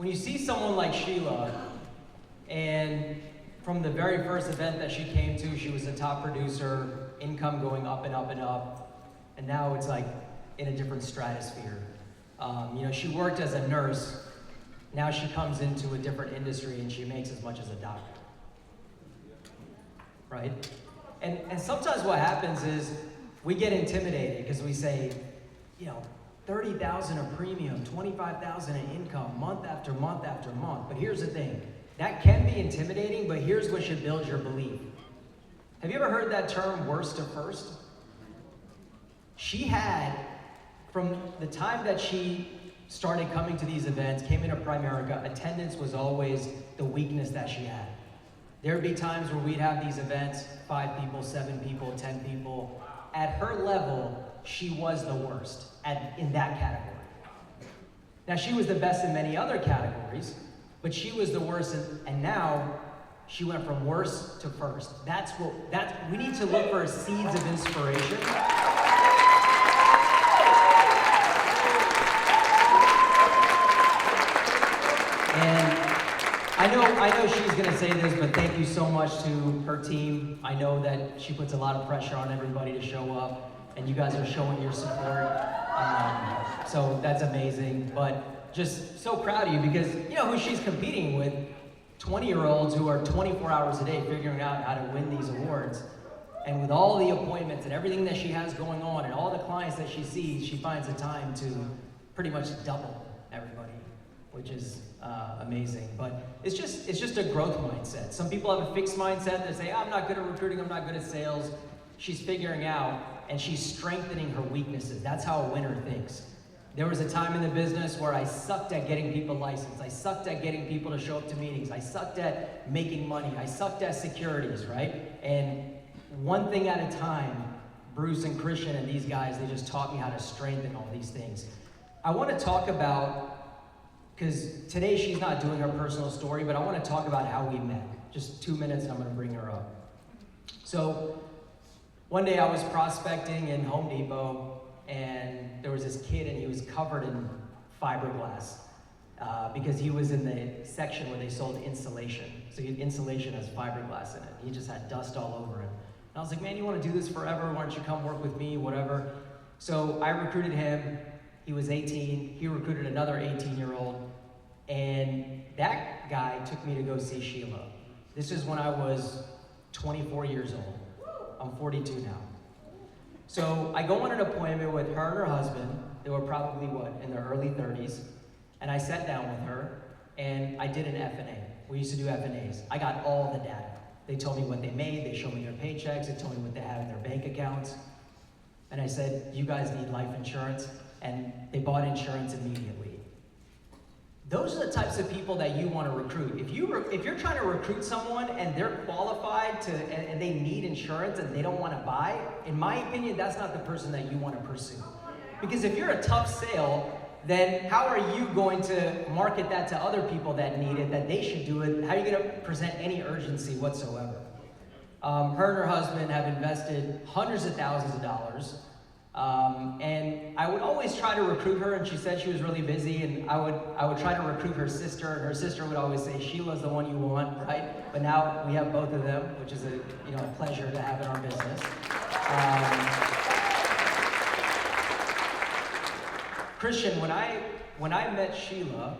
when you see someone like Sheila, and from the very first event that she came to, she was a top producer, income going up and up and up, and now it's like in a different stratosphere. She worked as a nurse, now she comes into a different industry and she makes as much as a doctor, right? And sometimes what happens is we get intimidated because we say, $30,000 a premium, $25,000 in income, month after month after month. But here's the thing, that can be intimidating, but here's what should build your belief. Have you ever heard that term, worst to first? She had, from the time that she started coming to these events, came into Primerica, attendance was always the weakness that she had. There would be times where we'd have these events, 5 people, 7 people, 10 people. At her level, she was the worst in that category. Now, she was the best in many other categories, but she was the worst, and now she went from worst to first. We need to look for seeds of inspiration. And I know she's gonna say this, but thank you so much to her team. I know that she puts a lot of pressure on everybody to show up, and you guys are showing your support. So that's amazing, but just so proud of you because you know who she's competing with, 20-year-olds who are 24 hours a day figuring out how to win these awards. And with all the appointments and everything that she has going on and all the clients that she sees, she finds the time to pretty much double everybody, which is amazing. But it's just a growth mindset. Some people have a fixed mindset. They say, I'm not good at recruiting, I'm not good at sales. She's figuring out and she's strengthening her weaknesses. That's how a winner thinks. There was a time in the business where I sucked at getting people licensed. I sucked at getting people to show up to meetings. I sucked at making money. I sucked at securities, right? And one thing at a time, Bruce and Christian and these guys, they just taught me how to strengthen all these things. I want to talk about, because today she's not doing her personal story, but I want to talk about how we met. Just 2 minutes and I'm going to bring her up. So one day I was prospecting in Home Depot, and there was this kid and he was covered in fiberglass because he was in the section where they sold insulation. So insulation has fiberglass in it. He just had dust all over him. And I was like, man, you want to do this forever? Why don't you come work with me, whatever. So I recruited him. He was 18. He recruited another 18-year-old. And that guy took me to go see Sheila. This is when I was 24 years old. I'm 42 now. So I go on an appointment with her and her husband. They were probably, in their early 30s. And I sat down with her, and I did an F&A. We used to do F&As. I got all the data. They told me what they made. They showed me their paychecks. They told me what they had in their bank accounts. And I said, you guys need life insurance. And they bought insurance immediately. Those are the types of people that you want to recruit. If you're trying to recruit someone and they're qualified and they need insurance and they don't want to buy, in my opinion, that's not the person that you want to pursue. Because if you're a tough sale, then how are you going to market that to other people that need it, that they should do it? How are you going to present any urgency whatsoever? Her and her husband have invested hundreds of thousands of dollars. And I would always try to recruit her, and she said she was really busy, and I would try to recruit her sister, and her sister would always say, Sheila's the one you want, right? But now we have both of them, which is a pleasure to have in our business. Christian, when I met Sheila,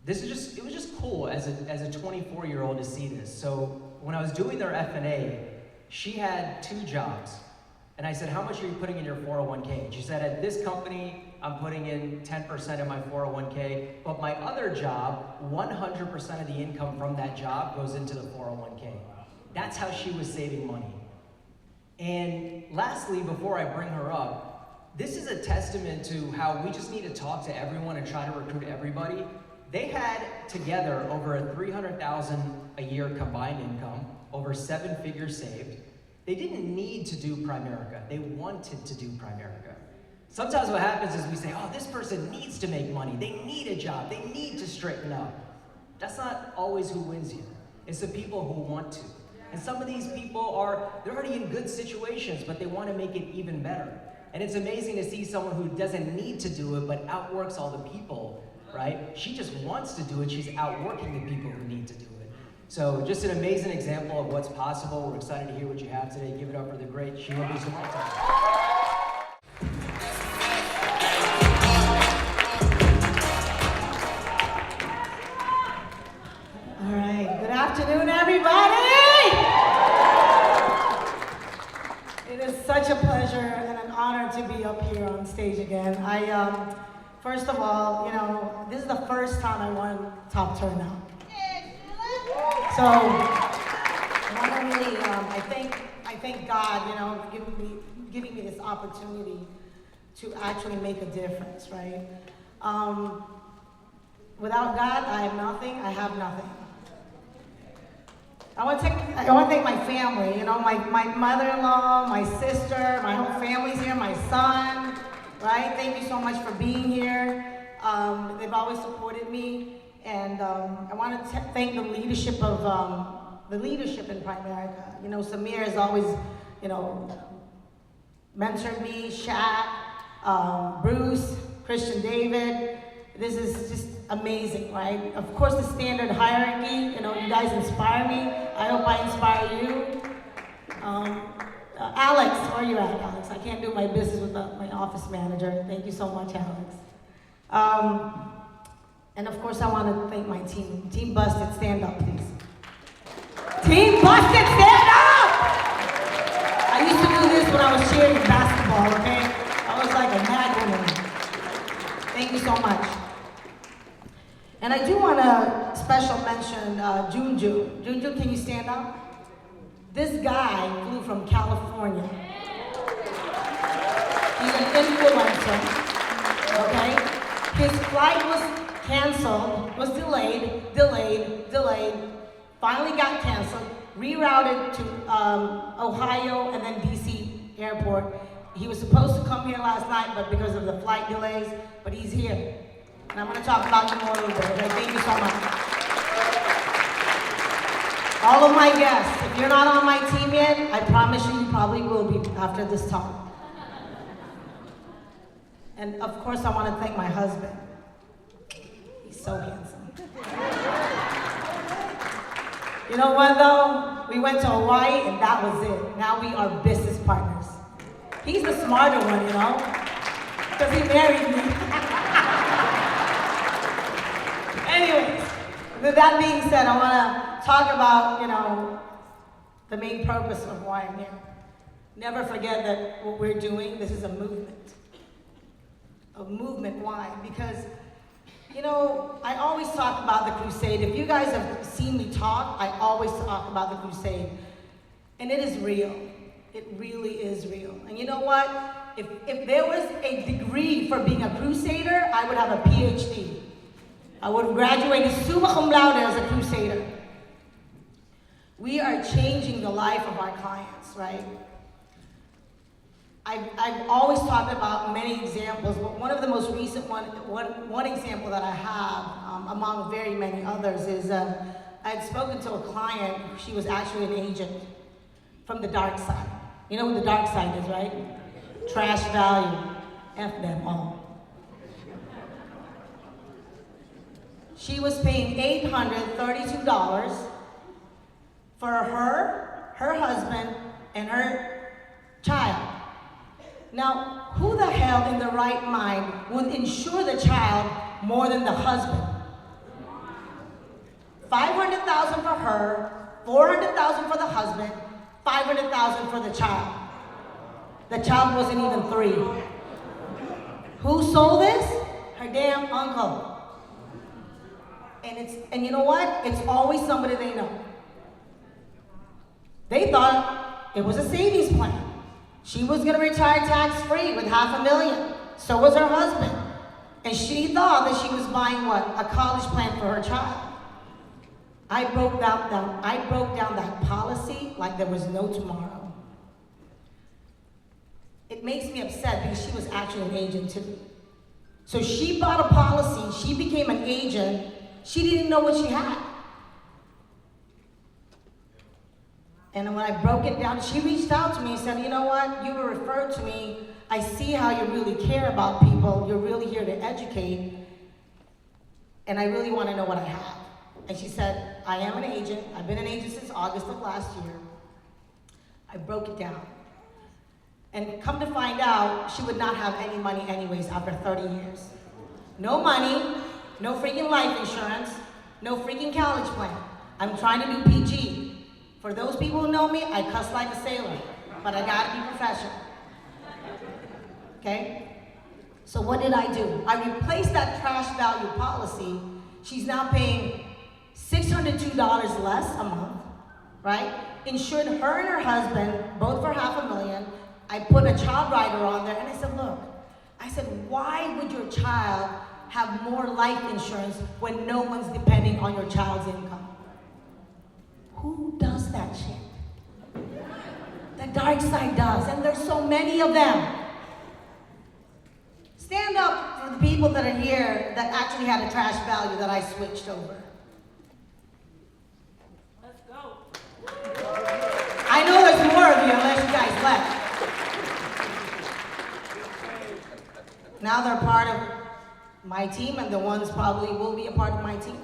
it was just cool as a 24-year-old to see this. So when I was doing their F&A, she had 2 jobs. And I said, how much are you putting in your 401k? And she said, at this company, I'm putting in 10% of my 401k, but my other job, 100% of the income from that job goes into the 401k. That's how she was saving money. And lastly, before I bring her up, this is a testament to how we just need to talk to everyone and try to recruit everybody. They had together over a $300,000 a year combined income, over 7 figures saved. They didn't need to do Primerica. They wanted to do Primerica. Sometimes what happens is we say, oh, this person needs to make money. They need a job. They need to straighten up. That's not always who wins here. It's the people who want to. And some of these people they're already in good situations, but they want to make it even better. And it's amazing to see someone who doesn't need to do it, but outworks all the people right? She just wants to do it. She's outworking the people who need to do it. So just an amazing example of what's possible. We're excited to hear what you have today. Give it up for the great Sheila Busta. All right, good afternoon, everybody! It is such a pleasure and an honor to be up here on stage again. First of all, you know, this is the first time I won top turnout. So, I want to really, I thank God, you know, giving me this opportunity to actually make a difference, right? Without God, I am nothing, I have nothing. I want to thank my family, you know, my mother-in-law, my sister, my whole family's here, my son, right? Thank you so much for being here. They've always supported me, and I want to thank the leadership in Primerica. You know, Samir has always, you know, mentored me, Shaq, Bruce, Christian David. This is just amazing, right? Of course, the standard hierarchy, you know, you guys inspire me. I hope I inspire you. Alex, where are you at, Alex? I can't do my business without my office manager. Thank you so much, Alex. And of course, I want to thank my team. Team Busted, stand up, please. Team Busted, stand up! I used to do this when I was cheering basketball, okay? I was like a mad woman. Thank you so much. And I do want to special mention Junju. Junju, can you stand up? This guy flew from California. He's an influencer, okay? His flight was canceled, was delayed, finally got canceled, rerouted to Ohio and then DC airport. He was supposed to come here last night, but because of the flight delays, but he's here. And I'm going to talk about him more a little bit, okay? Thank you so much. All of my guests, if you're not on my team yet, I promise you probably will be after this talk. And of course, I want to thank my husband. He's so handsome. You know what though? We went to Hawaii and that was it. Now we are business partners. He's the smarter one, you know? Because he married me. Anyways, with that being said, I want to talk about, you know, the main purpose of why I'm here. Never forget that what we're doing, this is a movement. A movement, why? Because, you know, I always talk about the crusade. If you guys have seen me talk, I always talk about the crusade. And it is real. It really is real. And you know what? If there was a degree for being a crusader, I would have a PhD. I would have graduated summa cum laude as a crusader. We are changing the life of our clients, right? I've always talked about many examples, but one of the most recent one example that I have, among very many others, is I had spoken to a client. She was actually an agent from the dark side. You know what the dark side is, right? Trash value, F them all. She was paying $832 for her husband, and her child. Now, who the hell in the right mind would insure the child more than the husband? $500,000 for her, $400,000 for the husband, $500,000 for the child. The child wasn't even 3. Who sold this? Her damn uncle. And you know what? It's always somebody they know. They thought it was a savings plan. She was gonna retire tax-free with $500,000. So was her husband. And she thought that she was buying what? A college plan for her child. I broke down that policy like there was no tomorrow. It makes me upset because she was actually an agent too. So she bought a policy, she became an agent, she didn't know what she had. And when I broke it down, she reached out to me and said, you know what, you were referred to me. I see how you really care about people. You're really here to educate. and I really want to know what I have. And she said, I am an agent. I've been an agent since August of last year. I broke it down. And come to find out, she would not have any money anyways after 30 years. No money, no freaking life insurance, no freaking college plan. I'm trying to do PG. For those people who know me, I cuss like a sailor, but I gotta be professional. Okay? So what did I do? I replaced that trash value policy. She's now paying $602 less a month, right? Insured her and her husband, both for $500,000. I put a child rider on there, and I said, look, why would your child have more life insurance when no one's depending on your child's income? Who does that shit? The dark side does, and there's so many of them. Stand up for the people that are here that actually had a trash value that I switched over. Let's go. I know there's more of you unless you guys left. Now they're part of my team, and the ones probably will be a part of my team.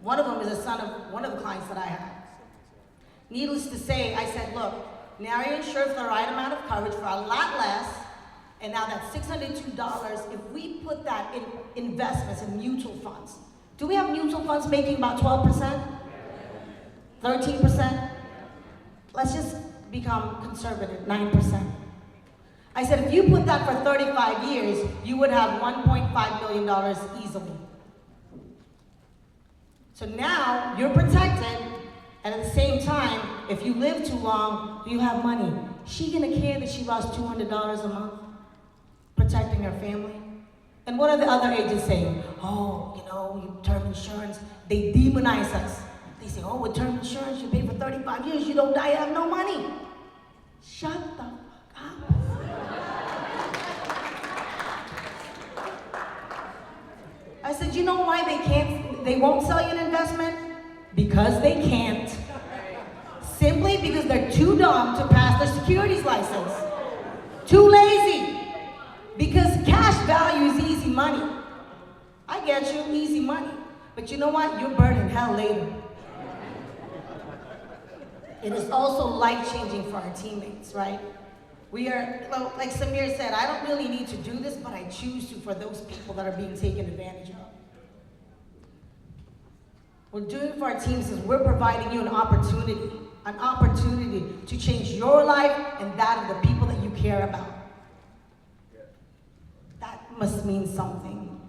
One of them is a son of one of the clients that I have. Needless to say, I said, look, now you're insured for the right amount of coverage for a lot less, and now that's $602, if we put that in investments in mutual funds. Do we have mutual funds making about 12%? 13%? Let's just become conservative, 9%. I said, if you put that for 35 years, you would have $1.5 million easily. So now you're protected, and at the same time, if you live too long, you have money. She gonna care that she lost $200 a month protecting her family? And what are the other agents saying? Oh, you term insurance, they demonize us. They say, oh, with term insurance, you pay for 35 years, you don't die, you have no money. Shut the fuck up. I said, you know why they won't sell you an investment? Because they can't. Simply because they're too dumb to pass their securities license. Too lazy. Because cash value is easy money. I get you, easy money. But you know what? You're burning hell later. It is also life-changing for our teammates, right? We are, well, like Samir said, I don't really need to do this, but I choose to for those people that are being taken advantage of. We're doing it for our teams is we're providing you an opportunity to change your life and that of the people that you care about. That must mean something.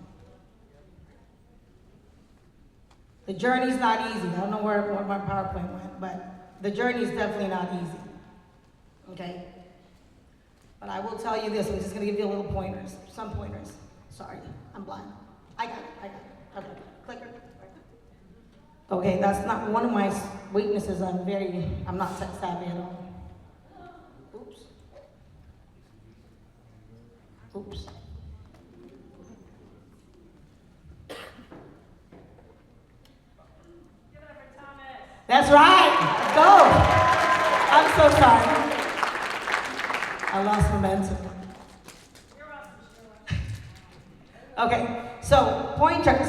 The journey's not easy. I don't know where my PowerPoint went, but the journey is definitely not easy. Okay? But I will tell you this, I'm just gonna give you a little pointers, some pointers. Sorry, I'm blind. I got it. Okay, clicker. Okay, that's not one of my weaknesses. I'm not tech savvy at all. Oops. That's right, let's go. I'm so sorry. I lost momentum. Okay, so pointers.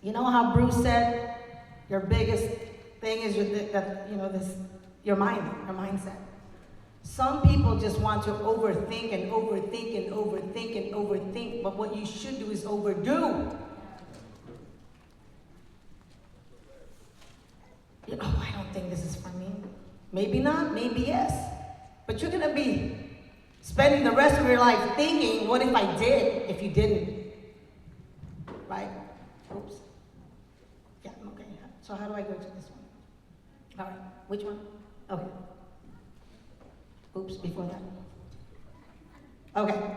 You know how Bruce said your biggest thing is your mindset. Some people just want to overthink and overthink and overthink and overthink, but what you should do is overdo. I don't think this is for me. Maybe not, maybe yes. But you're gonna be spending the rest of your life thinking, what if I did, if you didn't? Right? Oops. Yeah, okay. So how do I go to this one? All right, which one? Okay. Oops, before that. Okay.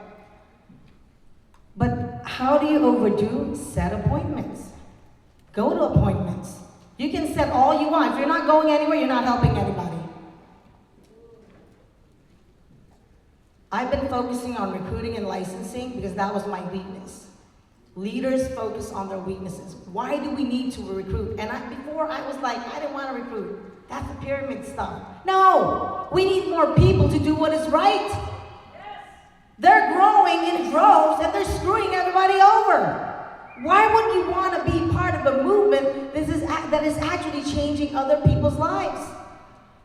But how do you overdo? Set appointments. Go to appointments. You can set all you want. If you're not going anywhere, you're not helping anybody. I've been focusing on recruiting and licensing because that was my weakness. Leaders focus on their weaknesses. Why do we need to recruit? And before I was like, I didn't want to recruit. That's the pyramid stuff. No, we need more people to do what is right. Yes. They're growing in droves and they're screwing everybody over. Why would you want to be part of a movement that is actually changing other people's lives?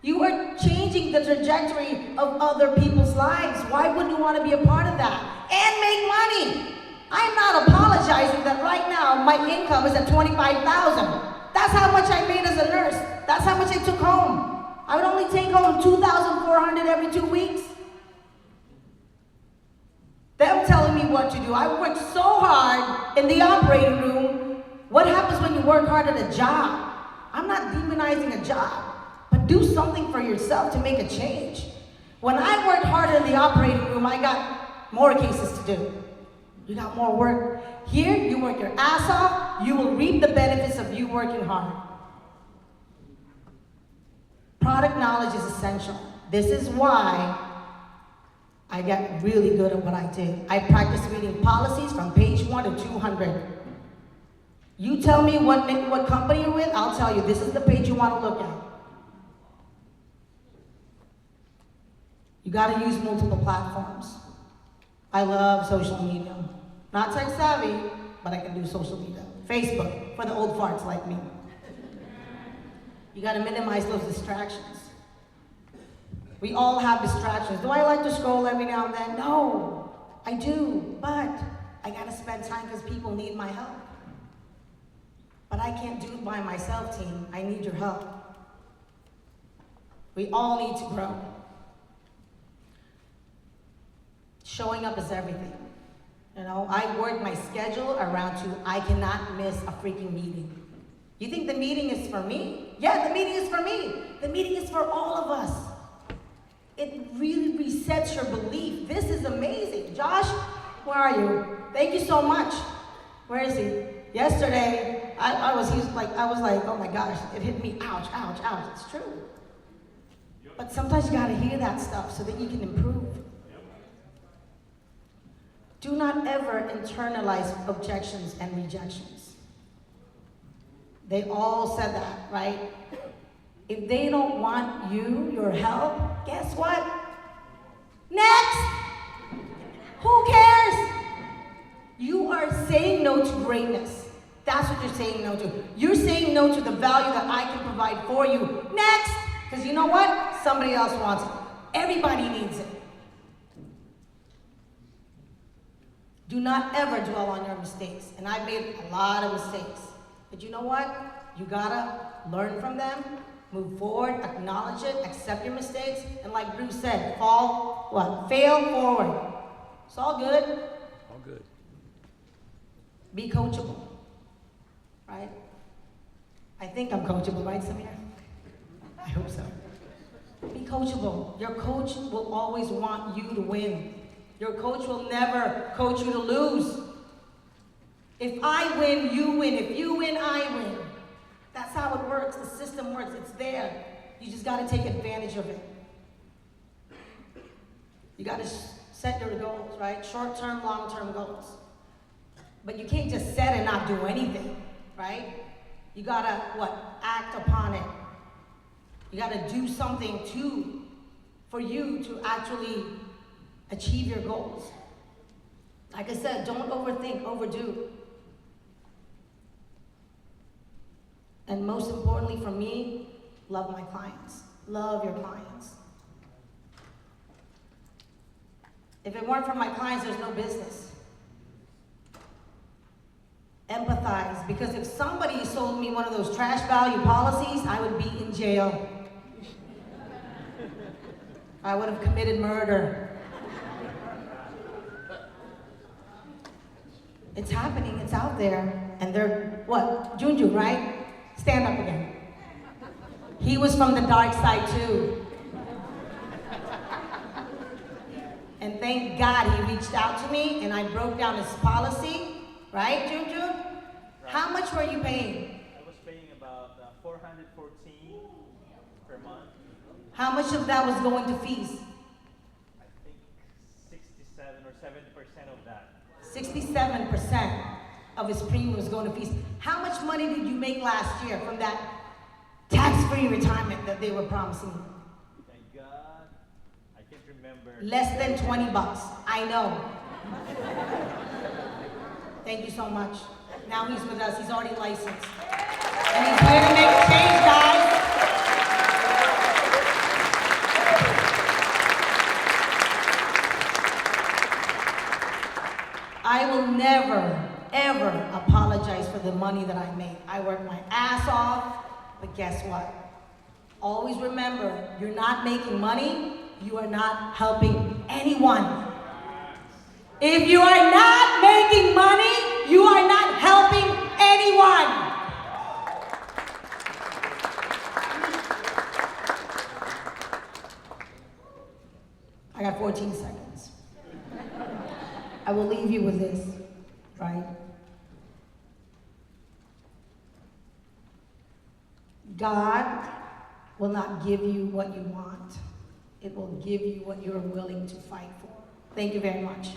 You are changing the trajectory of other people's lives. Why wouldn't you want to be a part of that? And make money. I'm not apologizing that right now my income is at $25,000. That's how much I made as a nurse. That's how much I took home. I would only take home $2,400 every 2 weeks. Them telling me what to do. I worked so hard in the operating room. What happens when you work hard at a job? I'm not demonizing a job, but do something for yourself to make a change. When I worked hard in the operating room, I got more cases to do. You got more work. Here, you work your ass off, you will reap the benefits of you working hard. Product knowledge is essential. This is why I get really good at what I do. I practice reading policies from page 1 to 200. You tell me what company you're with, I'll tell you, this is the page you want to look at. You gotta use multiple platforms. I love social media. Not tech savvy, but I can do social media. Facebook, for the old farts like me. You gotta minimize those distractions. We all have distractions. Do I like to scroll every now and then? No, I do, but I gotta spend time because people need my help. But I can't do it by myself, team. I need your help. We all need to grow. Showing up is everything. You know, I work my schedule around I cannot miss a freaking meeting. You think the meeting is for me? Yeah, the meeting is for me. The meeting is for all of us. It really resets your belief. This is amazing. Josh, where are you? Thank you so much. Where is he? Yesterday, I was like, oh my gosh, it hit me, ouch, ouch, ouch. It's true. But sometimes you gotta hear that stuff so that you can improve. Do not ever internalize objections and rejections. They all said that, right? If they don't want your help, guess what? Next! Who cares? You are saying no to greatness. That's what you're saying no to. You're saying no to the value that I can provide for you. Next! Because you know what? Somebody else wants it. Everybody needs it. Do not ever dwell on your mistakes. And I've made a lot of mistakes. But you know what? You gotta learn from them, move forward, acknowledge it, accept your mistakes, and like Bruce said, fail forward. It's all good. All good. Be coachable, right? I think I'm coachable, right, Samir? I hope so. Be coachable. Your coach will always want you to win. Your coach will never coach you to lose. If I win, you win. If you win, I win. That's how it works. The system works. It's there. You just got to take advantage of it. You got to set your goals, right? Short-term, long-term goals. But you can't just set and not do anything, right? You got to, act upon it. You got to do something for you to actually achieve your goals. Like I said, don't overthink, overdo. And most importantly for me, love my clients. Love your clients. If it weren't for my clients, there's no business. Empathize, because if somebody sold me one of those trash value policies, I would be in jail. I would have committed murder. It's happening, it's out there. And they're, Junju, right? Stand up again. He was from the dark side too. And thank God he reached out to me and I broke down his policy. Right, Junju? Right. How much were you paying? I was paying about $414 per month. How much of that was going to fees? I think 67 or 70% of that. 67% of his premium was going to fees. How much money did you make last year from that tax-free retirement that they were promising you? Thank God. I can't remember. Less than 20 bucks. I know. Thank you so much. Now he's with us. He's already licensed. And he's here to make a change, guys. I will never, ever apologize for the money that I make. I work my ass off, but guess what? Always remember, you're not making money, you are not helping anyone. If you are not making money, you are not helping anyone. I got 14 seconds. I will leave you with this, right? God will not give you what you want. It will give you what you're willing to fight for. Thank you very much.